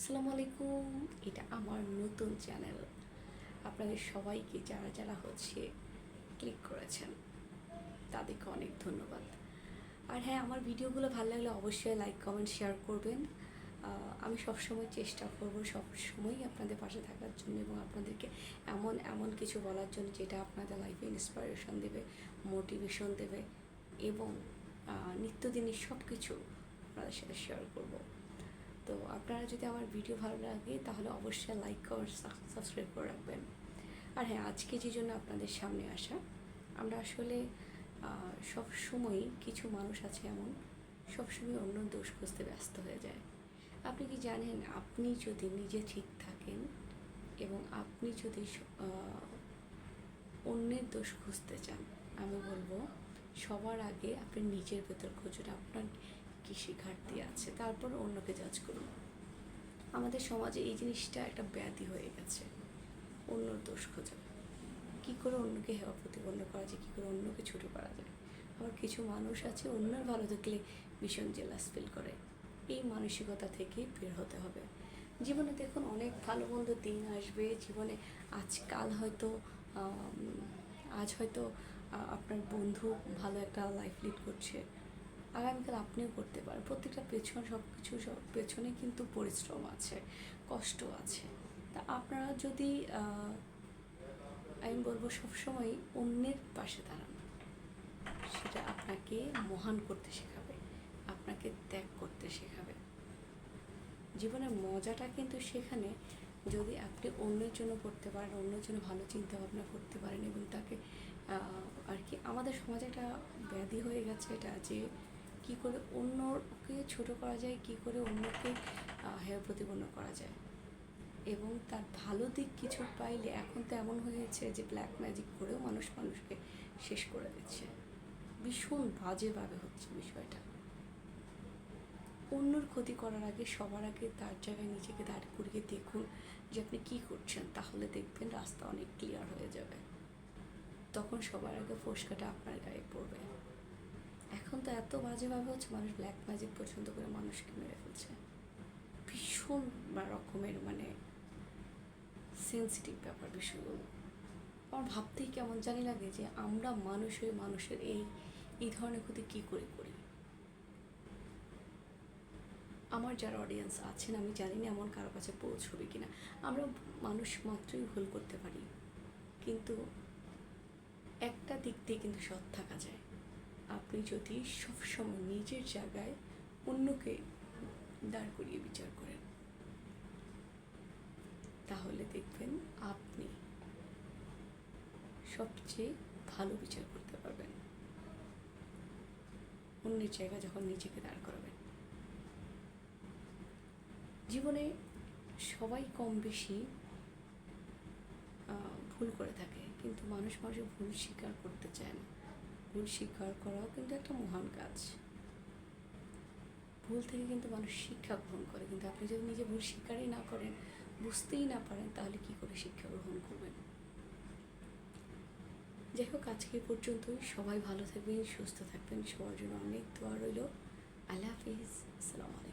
আসসালামু আলাইকুম। এটা আমার নতুন চ্যানেল। আপনাদের সবাইকে যারা যারা ক্লিক করেছেন তাদেরকে অনেক ধন্যবাদ। আর হ্যাঁ, আমার ভিডিওগুলো ভালো লাগলে অবশ্যই লাইক কমেন্ট শেয়ার করবেন। আমি সবসময় চেষ্টা করব সবসময় আপনাদের পাশে থাকার জন্য এবং আপনাদেরকে এমন এমন কিছু বলার জন্য যেটা আপনাদের লাইফে ইন্সপিরেশন দেবে, মোটিভেশন দেবে এবং নিত্যদিনের সব কিছু আপনাদের সাথে শেয়ার করব। তো আপনারা যদি আমার ভিডিও ভালো লাগে তাহলে অবশ্যই লাইক কমেন্ট সাবস্ক্রাইব করে রাখবেন। আর হ্যাঁ, আজকে যে জন্য আপনাদের সামনে আসা, আমরা আসলে সব সময় কিছু মানুষ আছে এমন সবসময় অন্য দোষ খুঁজতে ব্যস্ত হয়ে যায়। আপনি কি জানেন, আপনি যদি নিজে ঠিক থাকেন এবং আপনি যদি অন্যের দোষ খুঁজতে চান, আমি বলবো সবার আগে আপনি নিজের ভেতর খুঁজুন আপনার কৃষি ঘাটতি আছে, তারপর অন্যকে জাজ করুন। আমাদের সমাজে এই জিনিসটা একটা ব্যাধি হয়ে গেছে, অন্যর দোষ খোঁজা। কী করে অন্যকে হেয় প্রতিপন্ন করা যায়, কী করে অন্যকে ছোটো করা যায়। আবার কিছু মানুষ আছে অন্যের ভালো দেখলে ভীষণ জেলাস ফিল করে। এই মানসিকতা থেকে বের হতে হবে। জীবনে দেখুন অনেক ভালো মন্দ দিন আসবে জীবনে। আজকাল হয়তো আজ হয়তো আপনার বন্ধু ভালো একটা লাইফ লিড করছে, আগামীকাল আপনিও করতে পারেন। প্রত্যেকটা সব পেছনে কিন্তু পরিশ্রম আছে, কষ্ট আছে। তা আপনারা যদি আমি বলবো সবসময় অন্যের পাশে দাঁড়ান, সেটা আপনাকে মহান করতে শেখাবে, আপনাকে ত্যাগ করতে শেখাবে। জীবনের মজাটা কিন্তু সেখানে, যদি আপনি অন্যের জন্য করতে পারেন, অন্যের জন্য ভালো চিন্তা ভাবনা করতে পারেন এবং তাকে আর কি আমাদের সমাজে একটা ব্যাধি হয়ে গেছে এটা, যে কী করে অন্যকে ছোট করা যায়, কী করে অন্যকে হেয় প্রতিপন্ন করা যায় এবং তার ভালো দিক কিছু পাইলে এখন তো এমন হয়েছে যে ব্ল্যাক ম্যাজিক করেও মানুষকে শেষ করে দিচ্ছে। ভীষণ বাজেভাবে হচ্ছে বিষয়টা। অন্যর ক্ষতি করার আগে সবার আগে তার জায়গায় নিজেকে দাঁড় করিয়ে দেখুন যে আপনি কী করছেন, তাহলে দেখবেন রাস্তা অনেক ক্লিয়ার হয়ে যাবে। তখন সবার আগে ফোসকাটা আপনার গায়ে পড়বে। এখন তো এত বাজেভাবে হচ্ছে, মানুষ ব্ল্যাক ম্যাজিক পছন্দ করে মানুষকে মেরে ফেলছে। ভীষণ রকমের সেন্সিটিভ ব্যাপার বিষয়গুলো। আমার ভাবতেই কেমন জানি লাগে যে আমরা মানুষের এই ধরনের ক্ষতি কী করে করি। আমার যারা অডিয়েন্স আছেন, আমি জানি না এমন কারো কাছে পৌঁছবে কিনা। আমরা মানুষ মাত্রই ভুল করতে পারি, কিন্তু একটা দিক দিয়ে কিন্তু সৎ থাকা যায়। আপনি যদি সবসময় নিজের জায়গায় অন্যকে দাঁড় করিয়ে বিচার করেন, তাহলে দেখবেন আপনি সবচেয়ে ভালো বিচার করতে পারবেন। অন্যের জায়গায় যখন নিজেকে দাঁড় করাবেন। জীবনে সবাই কম বেশি ভুল করে থাকে, কিন্তু মানুষের ভুল স্বীকার করতে চায় না। ভুল স্বীকার করাও কিন্তু একটা মহান কাজ। ভুল থেকে কিন্তু মানুষ শিক্ষা গ্রহণ করে, কিন্তু আপনি যদি নিজে ভুল স্বীকারই না করেন, বুঝতেই না পারেন, তাহলে কী করে শিক্ষা গ্রহণ করবেন। যাই হোক, আজকে পর্যন্তই। সবাই ভালো থাকবেন, সুস্থ থাকবেন, সবার জন্য অনেক দোয়া রইল। আল্লাহ হাফিজ। আসসালামু আলাইকুম।